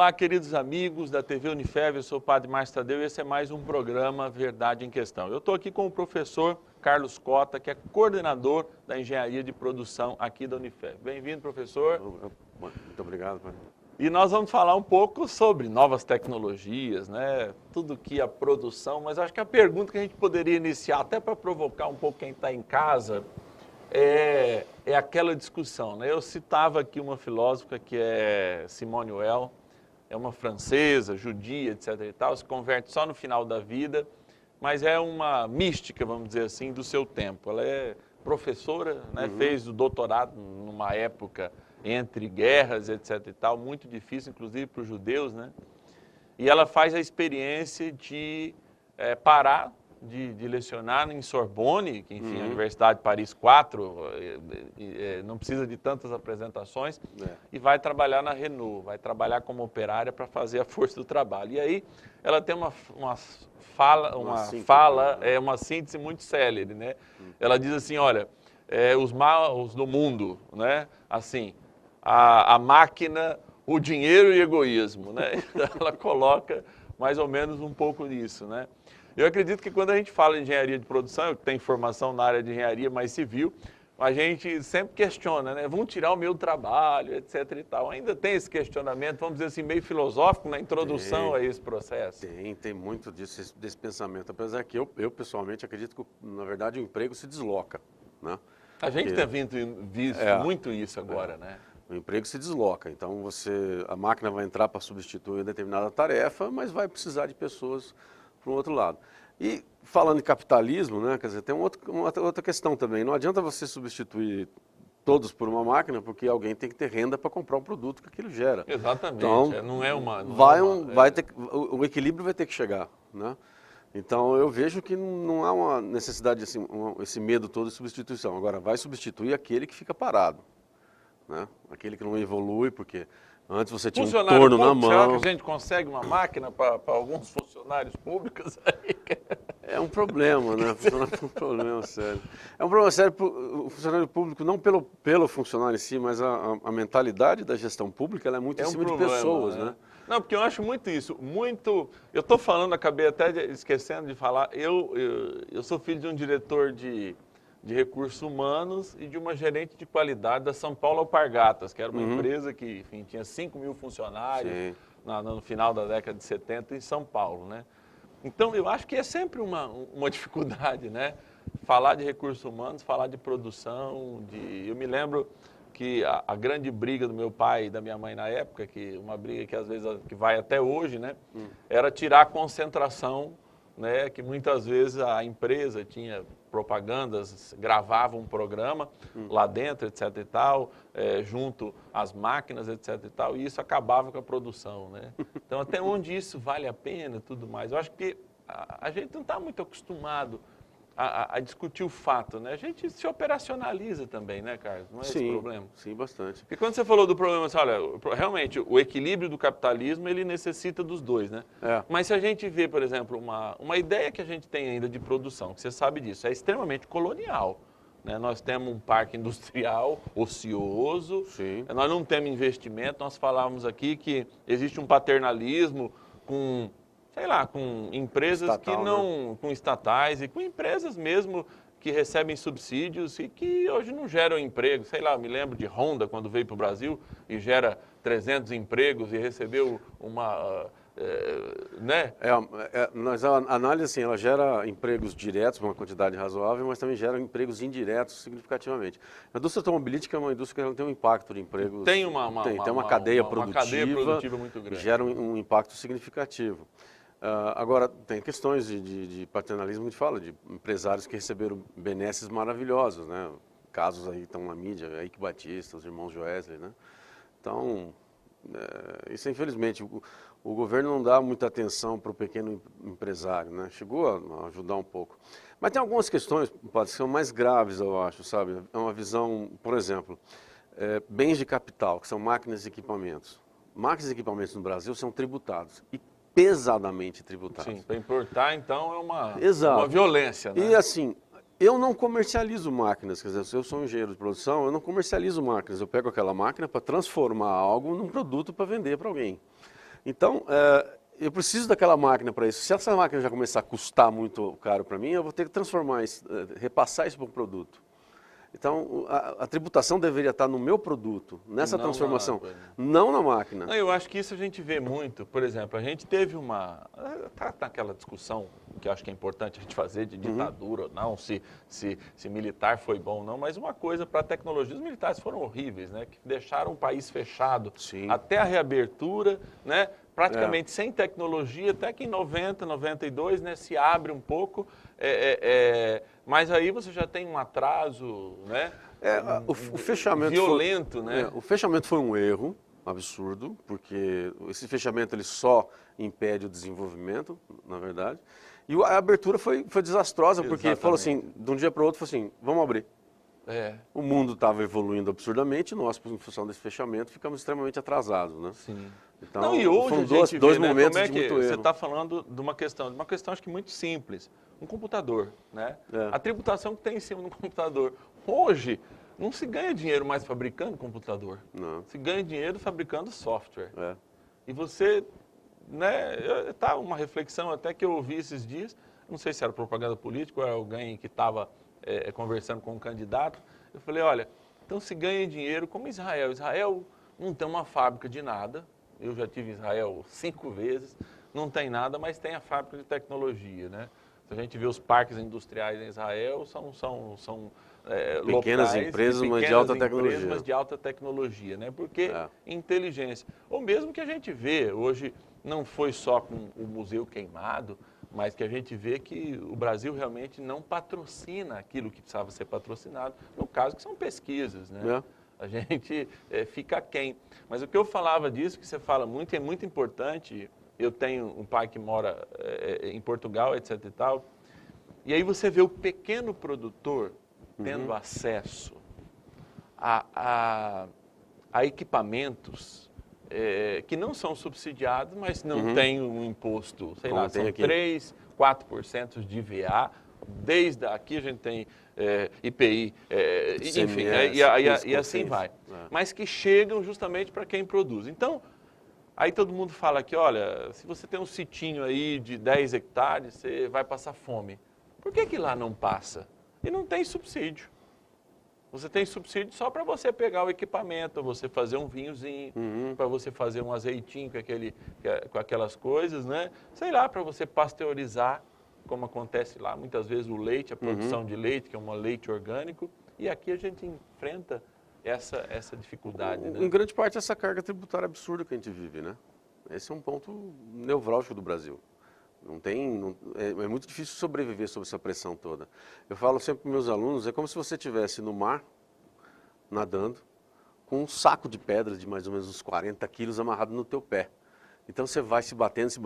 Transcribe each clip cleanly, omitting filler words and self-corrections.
Olá, queridos amigos da TV Unifev, eu sou o Padre Márcio Tadeu e esse é mais um programa Verdade em Questão. Eu estou aqui com o professor Carlos Cota, que é coordenador da Engenharia de Produção aqui da Unifev. Bem-vindo, professor. Muito obrigado, Padre. E nós vamos falar um pouco sobre novas tecnologias, né? Tudo que a produção, mas acho que a pergunta que a gente poderia iniciar, até para provocar um pouco quem está em casa, é aquela discussão, né? Eu citava aqui uma filósofa que é Simone Weil, é uma francesa, judia, etc. e tal, se converte só no final da vida, mas é uma mística, vamos dizer assim, do seu tempo. Ela é professora, né? Fez o doutorado numa época entre guerras, etc. e tal, muito difícil, inclusive para os judeus, né? E ela faz a experiência de parar de lecionar em Sorbonne, que enfim, a Universidade de Paris 4, não precisa de tantas apresentações, e vai trabalhar na Renault, vai trabalhar como operária para fazer a força do trabalho. E aí ela tem uma síntese muito célere, né? Ela diz assim, olha, os maus do mundo, né? Assim, a máquina, o dinheiro e o egoísmo, né? Ela coloca mais ou menos um pouco disso, né? Eu acredito que quando a gente fala em engenharia de produção, eu tenho formação na área de engenharia mais civil, a gente sempre questiona, né? Vão tirar o meu trabalho, etc e tal. Ainda tem esse questionamento, vamos dizer assim, meio filosófico na introdução a esse processo? Tem muito desse pensamento. Apesar que eu pessoalmente acredito que, na verdade, o emprego se desloca, né? A gente tem visto muito isso agora, né? O emprego se desloca, então a máquina vai entrar para substituir uma determinada tarefa, mas vai precisar de pessoas para o outro lado. E falando em capitalismo, né, quer dizer, tem uma outra questão também. Não adianta você substituir todos por uma máquina, porque alguém tem que ter renda para comprar o produto que aquilo gera. Exatamente. Então, não é uma. O equilíbrio vai ter que chegar, né? Então eu vejo que não há uma necessidade, assim, esse medo todo de substituição. Agora, vai substituir aquele que fica parado, né? Aquele que não evolui, porque antes você tinha um torno na mão. Será que a gente consegue uma máquina para alguns funcionários públicos? É um problema, né? É um problema sério. É um problema sério para o funcionário público, não pelo funcionário em si, mas a mentalidade da gestão pública ela é muito em cima de pessoas, né? Não, porque eu acho muito isso, eu estou falando, acabei até esquecendo de falar, eu sou filho de um diretor de recursos humanos e de uma gerente de qualidade da São Paulo Alpargatas, que era uma empresa que, enfim, tinha 5.000 funcionários no final da década de 70 em São Paulo, né? Então, eu acho que é sempre uma dificuldade, né? Falar de recursos humanos, falar de produção, eu me lembro que a grande briga do meu pai e da minha mãe na época, que uma briga que às vezes que vai até hoje, né? Era tirar a concentração, né? Que muitas vezes a empresa tinha propagandas, gravava um programa lá dentro, etc e tal, junto às máquinas, etc e tal, e isso acabava com a produção, né? Então, até onde isso vale a pena e tudo mais. Eu acho que a gente não está muito acostumado a discutir o fato, né? A gente se operacionaliza também, né, Carlos? Não é esse o problema? Sim, bastante. Porque quando você falou do problema, assim, olha, realmente, o equilíbrio do capitalismo, ele necessita dos dois, né? Mas se a gente vê, por exemplo, uma ideia que a gente tem ainda de produção, que você sabe disso, é extremamente colonial, né? Nós temos um parque industrial ocioso, nós não temos investimento, nós falávamos aqui que existe um paternalismo com empresas com estatais e com empresas mesmo que recebem subsídios e que hoje não geram emprego. Sei lá, eu me lembro de Honda quando veio para o Brasil e gera 300 empregos e recebeu né? A análise, assim, ela gera empregos diretos, uma quantidade razoável, mas também gera empregos indiretos significativamente. A indústria automobilística é uma indústria que tem um impacto de empregos. Tem uma cadeia produtiva muito grande. Gera um impacto significativo. Agora, tem questões de paternalismo, a gente fala, de empresários que receberam benesses maravilhosos, né? Casos aí estão na mídia, Eike Batista, os irmãos Joesley, né? Então, isso infelizmente, o governo não dá muita atenção para o pequeno empresário, né? Chegou a ajudar um pouco. Mas tem algumas questões, que são mais graves, eu acho, sabe? É uma visão, por exemplo, bens de capital, que são máquinas e equipamentos. Máquinas e equipamentos no Brasil são tributados e pesadamente tributados. Sim, para importar, então, é uma violência, né? E assim, eu não comercializo máquinas, quer dizer, se eu sou um engenheiro de produção, eu não comercializo máquinas, eu pego aquela máquina para transformar algo num produto para vender para alguém. Então, eu preciso daquela máquina para isso. Se essa máquina já começar a custar muito caro para mim, eu vou ter que transformar isso, repassar isso para um produto. Então, a tributação deveria estar no meu produto, nessa transformação, não na máquina. Não, eu acho que isso a gente vê muito. Por exemplo, a gente teve está naquela discussão que eu acho que é importante a gente fazer de ditadura ou não, se militar foi bom ou não, mas uma coisa para a tecnologia, os militares foram horríveis, né? Que deixaram o país fechado. Sim. Até a reabertura, né? Praticamente sem tecnologia, até que em 90, 92, né, se abre um pouco, mas aí você já tem um atraso, né? O fechamento violento, né? O fechamento foi um erro absurdo, porque esse fechamento ele só impede o desenvolvimento, na verdade. E a abertura foi desastrosa, porque Exatamente. falou assim, de um dia para o outro, falou assim, vamos abrir. O mundo estava evoluindo absurdamente e nós, em função desse fechamento, ficamos extremamente atrasados, né? Sim. Então, Não, e hoje foram a gente dois vê, momentos né, de muito erro. Você está falando de uma questão acho que muito simples. Um computador, né? A tributação que tem em cima do computador. Hoje, não se ganha dinheiro mais fabricando computador. Não. Se ganha dinheiro fabricando software. E você, né, tá uma reflexão até que eu ouvi esses dias, não sei se era propaganda política ou era alguém que estava conversando com um candidato. Eu falei, olha, então se ganha dinheiro como Israel. Israel não tem uma fábrica de nada. Eu já tive em Israel 5 vezes. Não tem nada, mas tem a fábrica de tecnologia, né? Se a gente vê os parques industriais em Israel, são pequenas locais, empresas, mas de alta tecnologia. Mas de alta tecnologia, né? Porque inteligência. Ou mesmo que a gente vê, hoje não foi só com o museu queimado, mas que a gente vê que o Brasil realmente não patrocina aquilo que precisava ser patrocinado, no caso que são pesquisas, né? A gente fica aquém. Mas o que eu falava disso, que você fala muito, é muito importante. Eu tenho um pai que mora em Portugal, etc e tal, e aí você vê o pequeno produtor tendo acesso a equipamentos que não são subsidiados, mas não tem um imposto, sei lá, são 3%, 4% de IVA. Desde aqui a gente tem IPI, enfim, e assim vai. Mas que chegam justamente para quem produz. Então, aí todo mundo fala que, olha, se você tem um sitinho aí de 10 hectares, você vai passar fome. Por que lá não passa? E não tem subsídio. Você tem subsídio só para você pegar o equipamento, você fazer um vinhozinho, para você fazer um azeitinho com aquelas coisas, né? Sei lá, para você pasteurizar, como acontece lá, muitas vezes o leite, a produção de leite, que é um leite orgânico, e aqui a gente enfrenta essa dificuldade, né? Em grande parte, essa carga tributária absurda que a gente vive, né? Esse é um ponto nevrálgico do Brasil. É muito difícil sobreviver sob essa pressão toda. Eu falo sempre para meus alunos, é como se você estivesse no mar, nadando, com um saco de pedras de mais ou menos uns 40 quilos amarrado no teu pé. Então você vai se batendo,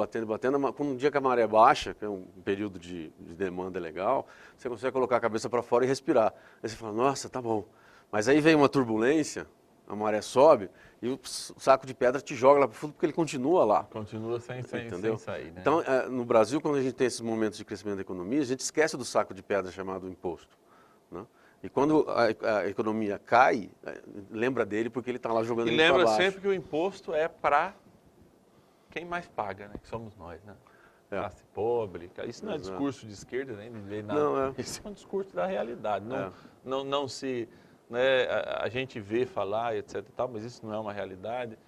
quando um dia que a maré baixa, que é um período de demanda legal, você consegue colocar a cabeça para fora e respirar. Aí você fala, nossa, tá bom. Mas aí vem uma turbulência, a maré sobe e o saco de pedra te joga lá para o fundo porque ele continua lá. Continua sem sair, né? Então, no Brasil, quando a gente tem esses momentos de crescimento da economia, a gente esquece do saco de pedra chamado imposto, né? E quando a economia cai, lembra dele porque ele está lá jogando ele para baixo. E lembra sempre que o imposto é para quem mais paga, né? Que somos nós, né? Classe pobre. Isso não é discurso de esquerda, nem de nada. Não, Isso é um discurso da realidade. Não se... Né, a gente vê falar, etc. e tal, mas isso não é uma realidade.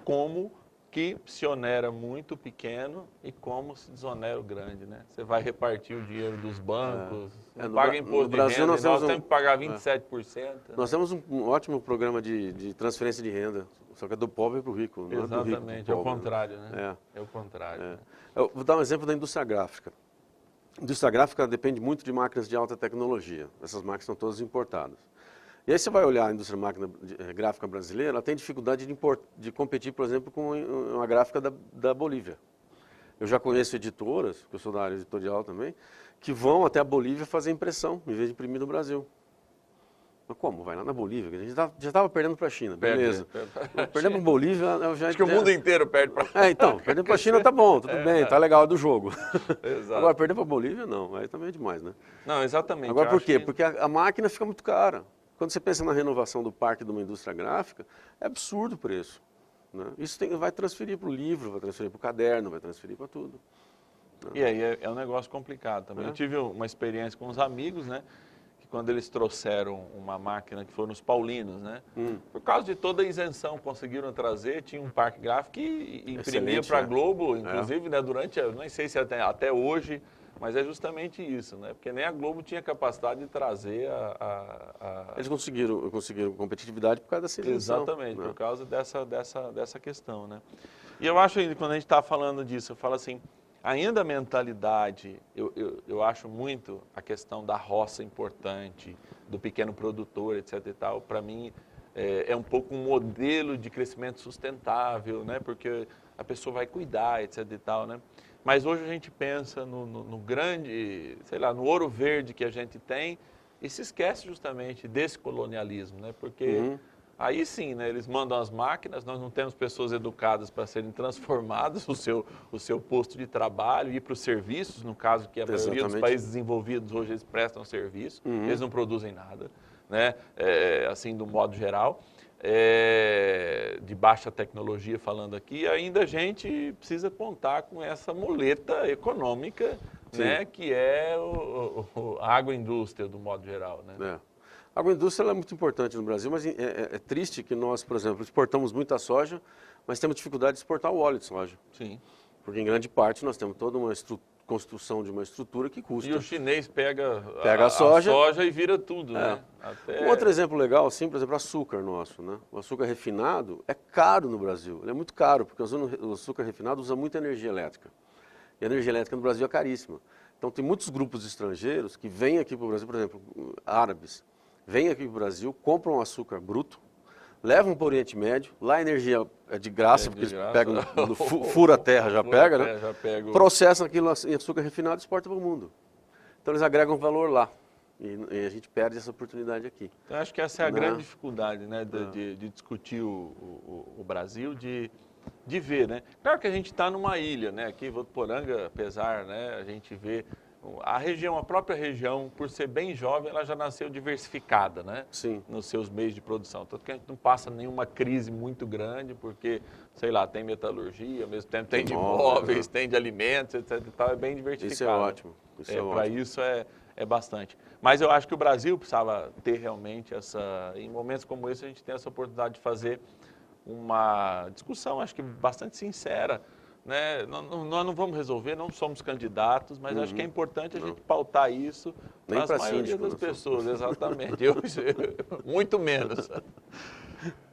Como que se onera muito o pequeno e como se desonera o grande, né? Você vai repartir o dinheiro dos bancos, não paga imposto de renda, nós temos que pagar 27%. Nós temos um ótimo programa de transferência de renda, só que é do pobre para o rico, não é do rico. Exatamente, é o contrário, né? É o contrário. Né? Eu vou dar um exemplo da indústria gráfica. A indústria gráfica depende muito de máquinas de alta tecnologia. Essas máquinas são todas importadas. E aí você vai olhar a indústria gráfica brasileira, ela tem dificuldade de competir, por exemplo, com uma gráfica da Bolívia. Eu já conheço editoras, porque eu sou da área editorial também, que vão até a Bolívia fazer impressão, em vez de imprimir no Brasil. Mas como? Vai lá na Bolívia? A gente já estava perdendo para a China, beleza. Perdendo para a Bolívia... Acho que o mundo inteiro perde para... então, perder para a China tá bom, tudo bem, tá legal do jogo. Exato. Agora, perder para a Bolívia, não, aí também é demais, né? Não, exatamente. Agora, por quê? Porque a máquina fica muito cara. Quando você pensa na renovação do parque de uma indústria gráfica, é absurdo o preço. né? Isso vai transferir para o livro, vai transferir para o caderno, vai transferir para tudo. E aí é um negócio complicado também. Eu tive uma experiência com uns amigos, né? Que quando eles trouxeram uma máquina que foi nos Paulinos, né? Por causa de toda a isenção, conseguiram trazer, tinha um parque gráfico que imprimia para a Globo, inclusive, né? Durante, eu nem sei se até hoje, mas é justamente isso, né? Porque nem a Globo tinha capacidade de trazer Eles conseguiram competitividade por causa dessa isenção. Exatamente, né? por causa dessa questão, né? E eu acho, quando a gente está falando disso, eu falo assim, ainda a mentalidade, eu acho muito a questão da roça importante, do pequeno produtor, etc e tal, para mim é um pouco um modelo de crescimento sustentável, né? Porque a pessoa vai cuidar, etc e tal, né? Mas hoje a gente pensa no grande, sei lá, no ouro verde que a gente tem e se esquece justamente desse colonialismo, né? Porque aí sim, né, eles mandam as máquinas, nós não temos pessoas educadas para serem transformadas, o seu posto de trabalho, ir para os serviços, no caso que a maioria dos países desenvolvidos hoje eles prestam serviço, eles não produzem nada, né? Assim, do modo geral. De baixa tecnologia falando aqui, ainda a gente precisa contar com essa muleta econômica, né, que é a agroindústria do modo geral. Né? A agroindústria é muito importante no Brasil, mas é triste que nós, por exemplo, exportamos muita soja, mas temos dificuldade de exportar o óleo de soja. Sim. Porque em grande parte nós temos toda uma construção de uma estrutura que custa. E o chinês pega a soja e vira tudo, né? Um outro exemplo legal, assim, por exemplo, açúcar nosso, né? O açúcar refinado é caro no Brasil, ele é muito caro, porque o açúcar refinado usa muita energia elétrica. E a energia elétrica no Brasil é caríssima. Então tem muitos grupos estrangeiros que vêm aqui para o Brasil, por exemplo, árabes, vêm aqui para o Brasil, compram açúcar bruto, levam para o Oriente Médio, lá a energia é de graça, porque eles pegam, fura a terra, já pega, né? Processam aquilo em açúcar refinado e exportam para o mundo. Então eles agregam valor lá. E a gente perde essa oportunidade aqui. Eu acho que essa é a grande dificuldade, né, de discutir o Brasil, de ver, né? Claro que a gente está numa ilha, né? Aqui em Votuporanga, apesar, né, a gente vê a própria região, por ser bem jovem, ela já nasceu diversificada, né? Sim. Nos seus meios de produção. Tanto que a gente não passa nenhuma crise muito grande, porque, sei lá, tem metalurgia, ao mesmo tempo tem de imóveis, tem de alimentos, etc. E tal, é bem diversificado. Isso é ótimo. Para isso é bastante. Mas eu acho que o Brasil precisava ter realmente em momentos como esse, a gente tem essa oportunidade de fazer uma discussão, acho que bastante sincera, né? Nós não vamos resolver, não somos candidatos, mas acho que é importante a gente pautar isso para a maioria das pessoas, exatamente. Muito menos.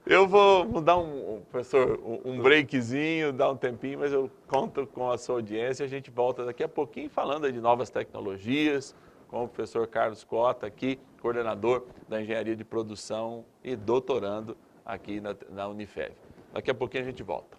Eu vou mudar professor, um breakzinho, dar um tempinho, mas eu conto com a sua audiência. A gente volta daqui a pouquinho falando de novas tecnologias, com o professor Carlos Cota aqui, coordenador da Engenharia de Produção e doutorando aqui na Unifev. Daqui a pouquinho a gente volta.